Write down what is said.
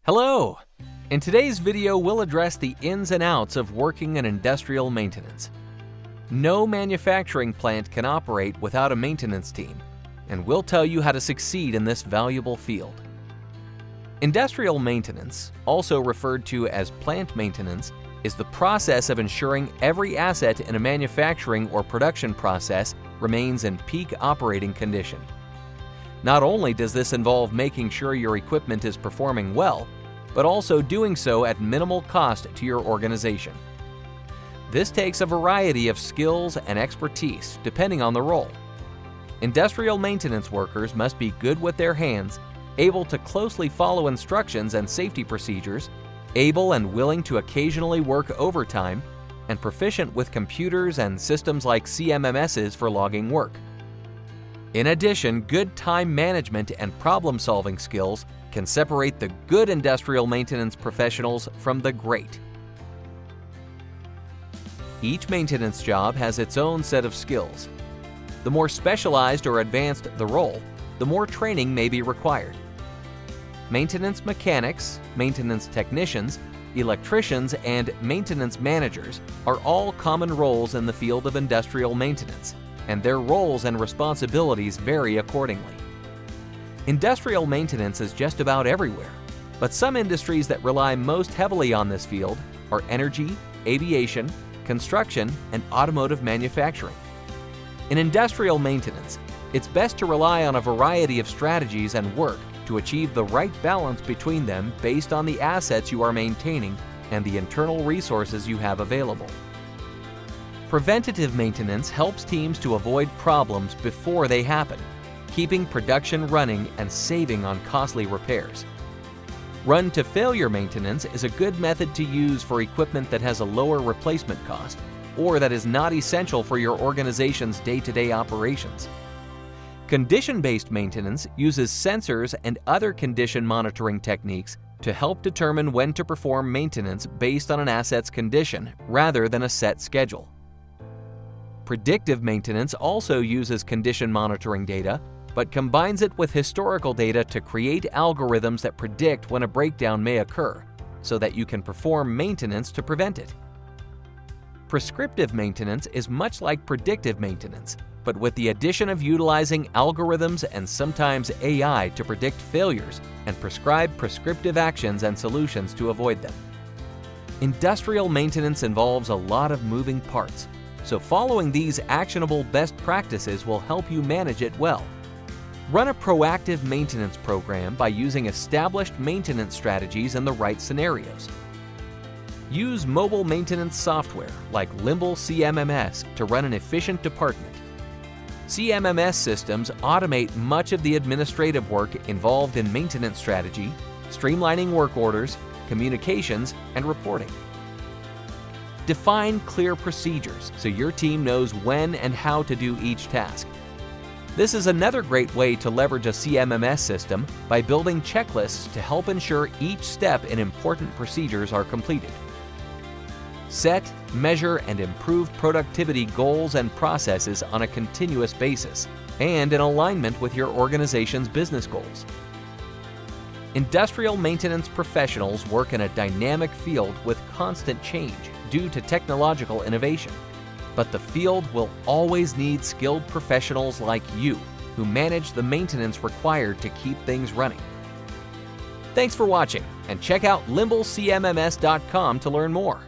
Hello! In today's video, we'll address the ins and outs of working in industrial maintenance. No manufacturing plant can operate without a maintenance team, and we'll tell you how to succeed in this valuable field. Industrial maintenance, also referred to as plant maintenance, is the process of ensuring every asset in a manufacturing or production process remains in peak operating condition. Not only does this involve making sure your equipment is performing well, but also doing so at minimal cost to your organization. This takes a variety of skills and expertise depending on the role. Industrial maintenance workers must be good with their hands, able to closely follow instructions and safety procedures, able and willing to occasionally work overtime, and proficient with computers and systems like CMMSs for logging work. In addition, good time management and problem-solving skills can separate the good industrial maintenance professionals from the great. Each maintenance job has its own set of skills. The more specialized or advanced the role, the more training may be required. Maintenance mechanics, maintenance technicians, electricians, and maintenance managers are all common roles in the field of industrial maintenance, and their roles and responsibilities vary accordingly. Industrial maintenance is just about everywhere, but some industries that rely most heavily on this field are energy, aviation, construction, and automotive manufacturing. In industrial maintenance, it's best to rely on a variety of strategies and work to achieve the right balance between them based on the assets you are maintaining and the internal resources you have available. Preventative maintenance helps teams to avoid problems before they happen, keeping production running and saving on costly repairs. Run-to-failure maintenance is a good method to use for equipment that has a lower replacement cost or that is not essential for your organization's day-to-day operations. Condition-based maintenance uses sensors and other condition monitoring techniques to help determine when to perform maintenance based on an asset's condition rather than a set schedule. Predictive maintenance also uses condition monitoring data, but combines it with historical data to create algorithms that predict when a breakdown may occur, so that you can perform maintenance to prevent it. Prescriptive maintenance is much like predictive maintenance, but with the addition of utilizing algorithms and sometimes AI to predict failures and prescribe prescriptive actions and solutions to avoid them. Industrial maintenance involves a lot of moving parts, so following these actionable best practices will help you manage it well. Run a proactive maintenance program by using established maintenance strategies in the right scenarios. Use mobile maintenance software like Limble CMMS to run an efficient department. CMMS systems automate much of the administrative work involved in maintenance strategy, streamlining work orders, communications, and reporting. Define clear procedures so your team knows when and how to do each task. This is another great way to leverage a CMMS system by building checklists to help ensure each step in important procedures are completed. Set, measure, and improve productivity goals and processes on a continuous basis and in alignment with your organization's business goals. Industrial maintenance professionals work in a dynamic field with constant change due to technological innovation, but the field will always need skilled professionals like you who manage the maintenance required to keep things running. Thanks for watching, and check out limblecmms.com to learn more.